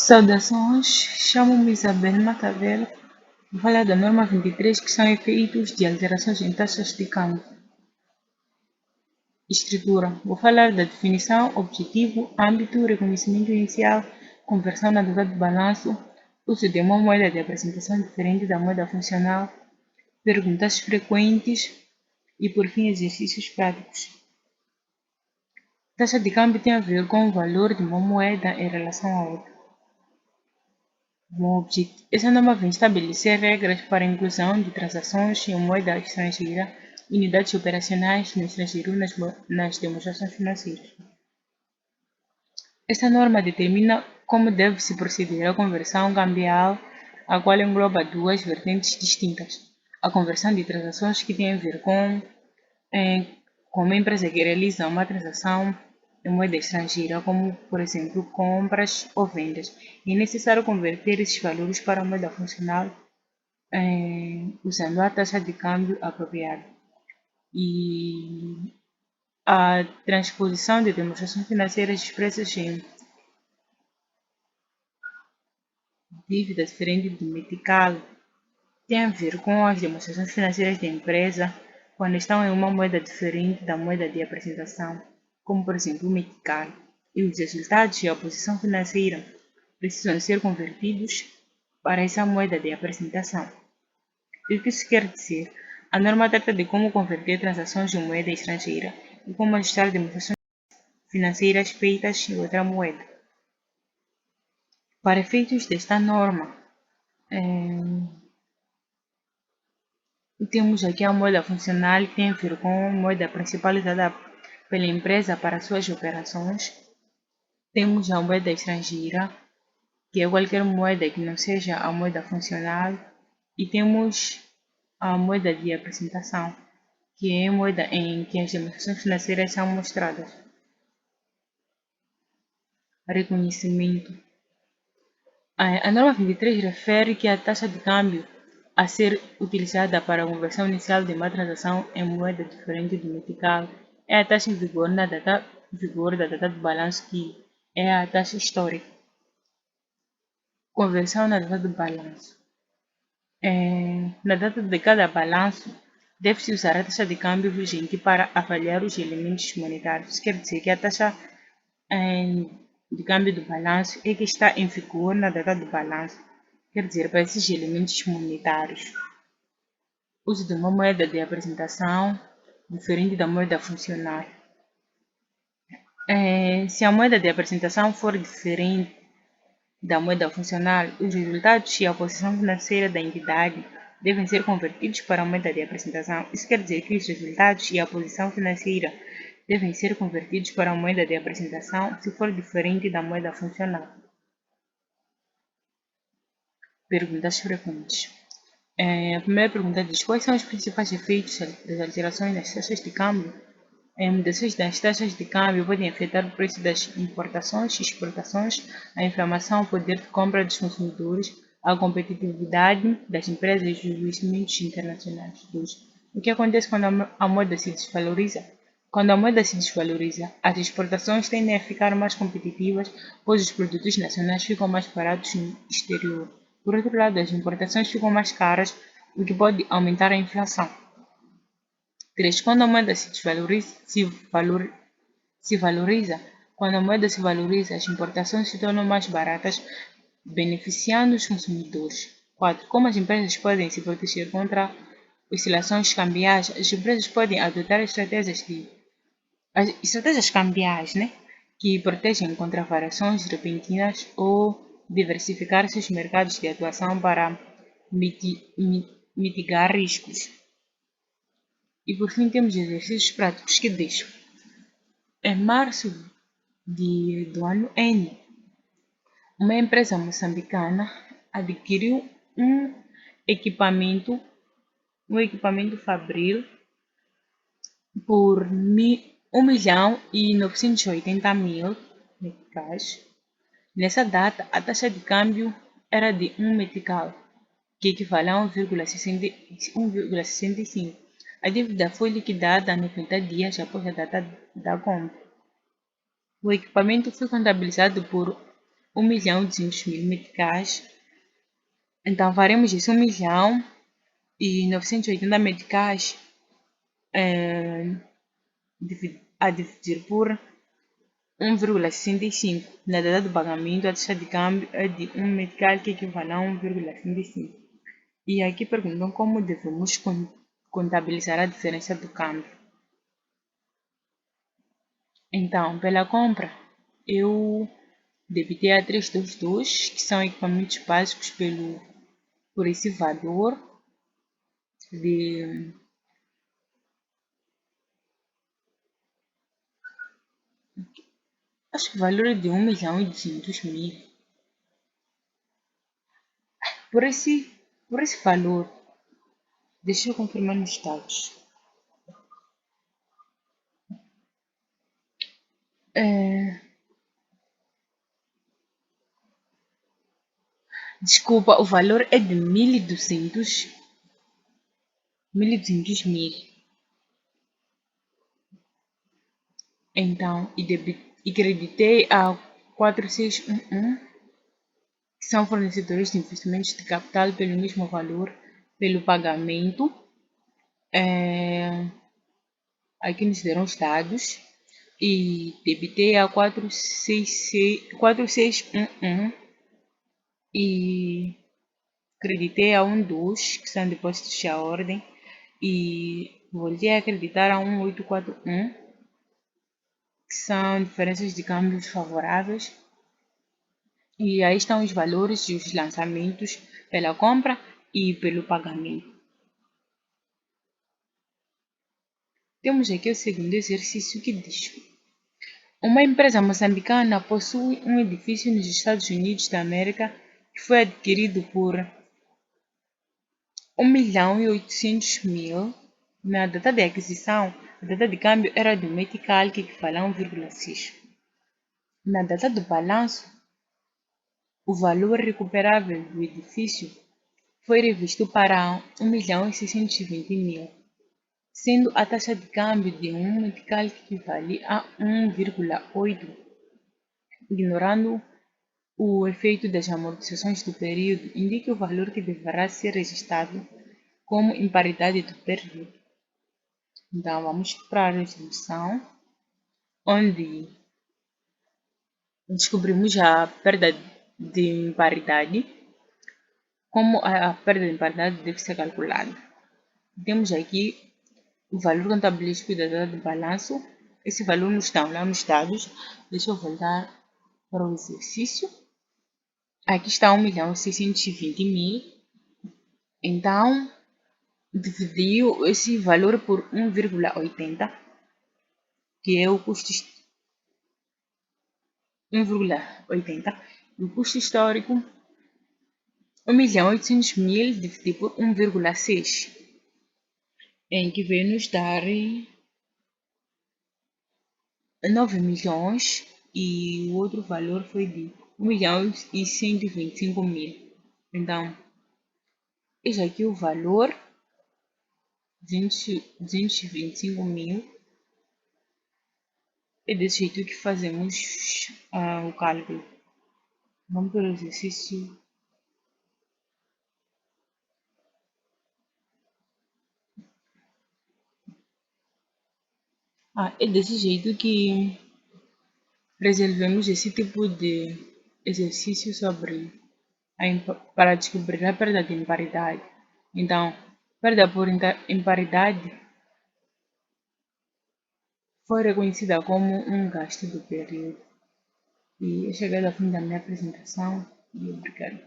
Saudações, chamo-me Isabel Matavel. Vou falar da norma 23, que são efeitos de alterações em taxas de câmbio. Estrutura. Vou falar da definição, objetivo, âmbito, reconhecimento inicial, conversão na data de balanço, uso de uma moeda de apresentação diferente da moeda funcional, perguntas frequentes e, por fim, exercícios práticos. Taxa de câmbio tem a ver com o valor de uma moeda em relação a outra. Essa norma vem estabelecer regras para a inclusão de transações em moeda estrangeira, unidades operacionais no estrangeiro nas demonstrações financeiras. Esta norma determina como deve-se proceder à conversão cambial, a qual engloba duas vertentes distintas. A conversão de transações, que tem a ver com uma empresa que realiza uma transação em moeda estrangeira, como, por exemplo, compras ou vendas. É necessário converter esses valores para a moeda funcional usando a taxa de câmbio apropriada. E a transposição de demonstrações financeiras expressas em dívida diferente do metical tem a ver com as demonstrações financeiras da empresa quando estão em uma moeda diferente da moeda de apresentação, como por exemplo o metical, e os resultados e a posição financeira precisam ser convertidos para essa moeda de apresentação. O que isso quer dizer? A norma trata de como converter transações em moeda estrangeira e como ajustar demonstrações financeiras feitas em outra moeda. Para efeitos desta norma, temos aqui a moeda funcional, que tem a ver com a moeda principal usada pela empresa para suas operações. Temos a moeda estrangeira, que é qualquer moeda que não seja a moeda funcional. E temos a moeda de apresentação, que é a moeda em que as demonstrações financeiras são mostradas. Reconhecimento. A norma 23 refere que a taxa de câmbio a ser utilizada para a conversão inicial de uma transação em moeda diferente do metical é a taxa em vigor da data de balanço, que é a taxa histórica. Conversão na data de balanço. Na data de cada balanço, deve-se usar a taxa de câmbio vigente para avaliar os elementos monetários. Isso quer dizer que a taxa de câmbio do balanço é que está em vigor na data do balanço. Quer dizer, para esses elementos monetários. Uso de uma moeda de apresentação diferente da moeda funcional. Se a moeda de apresentação for diferente da moeda funcional, os resultados e a posição financeira da entidade devem ser convertidos para a moeda de apresentação. Isso quer dizer que os resultados e a posição financeira devem ser convertidos para a moeda de apresentação se for diferente da moeda funcional. Perguntas frequentes. A primeira pergunta diz: quais são os principais efeitos das alterações nas taxas de câmbio? Mudanças das taxas de câmbio podem afetar o preço das importações e exportações, a inflação, o poder de compra dos consumidores, a competitividade das empresas e os investimentos internacionais. 2. O que acontece quando a moeda se desvaloriza? Quando a moeda se desvaloriza, as exportações tendem a ficar mais competitivas, pois os produtos nacionais ficam mais baratos no exterior. Por outro lado, as importações ficam mais caras, o que pode aumentar a inflação. 3. Quando a moeda se valoriza, quando a moeda se valoriza, as importações se tornam mais baratas, beneficiando os consumidores. 4. Como as empresas podem se proteger contra oscilações cambiais? As empresas podem adotar estratégias cambiais, que protegem contra variações repentinas ou diversificar seus mercados de atuação para mitigar riscos. E por fim temos exercícios práticos que diz: em março do ano N, uma empresa moçambicana adquiriu um equipamento fabril por 1.980.000 meticais. Nessa data, a taxa de câmbio era de 1 metical, que equivale a 1,65. A dívida foi liquidada 90 dias após a data da compra. O equipamento foi contabilizado por 1.200.000 meticais. Então, faremos isso, 1.980.000 meticais a dividir por 1,65. Na data do pagamento, a taxa de câmbio é de 1 metical, que equivale a 1,65. E aqui perguntam como devemos contabilizar a diferença do câmbio. Então, pela compra, eu debitei a 322, que são equipamentos básicos por esse valor de... Acho que o valor é de 1.200.000. Por esse valor, deixa eu confirmar nos dados. Desculpa, o valor é de 1.200.000. Então, e creditei a 4611, que são fornecedores de investimentos de capital pelo mesmo valor, pelo pagamento. Aqui nos deram os dados. E debitei a 4611 e creditei a 12, que são depósitos de ordem, e voltei a acreditar a 1841, que são diferenças de câmbios favoráveis. E aí estão os valores e os lançamentos pela compra e pelo pagamento. Temos aqui o segundo exercício que diz: uma empresa moçambicana possui um edifício nos Estados Unidos da América que foi adquirido por 1.800.000. Na data de aquisição, a data de câmbio era de um metical, que equivale a 1,6. Na data do balanço, o valor recuperável do edifício foi revisto para 1.620.000, sendo a taxa de câmbio de um metical que equivale a 1,8, ignorando o efeito das amortizações do período, indique o valor que deverá ser registrado como imparidade do período. Então, vamos para a resolução, onde descobrimos a perda de imparidade, como a perda de imparidade deve ser calculada. Temos aqui o valor contabilístico da data de balanço. Esse valor não está lá nos dados. Deixa eu voltar para o exercício. Aqui está 1.620.000. Então, dividiu esse valor por 1,80, que é o custo 1,80. O custo histórico, 1.800.000 dividido por 1,6, em que vem nos dar 9 milhões, e o outro valor foi de 1.125.000. Então, eis aqui o valor, 225.000. É desse jeito que fazemos o cálculo. Vamos para o exercício. É desse jeito que resolvemos esse tipo de exercício para descobrir a perda de imparidade. Então, perda por imparidade foi reconhecida como um gasto do período. E é chegado ao fim da minha apresentação e obrigado.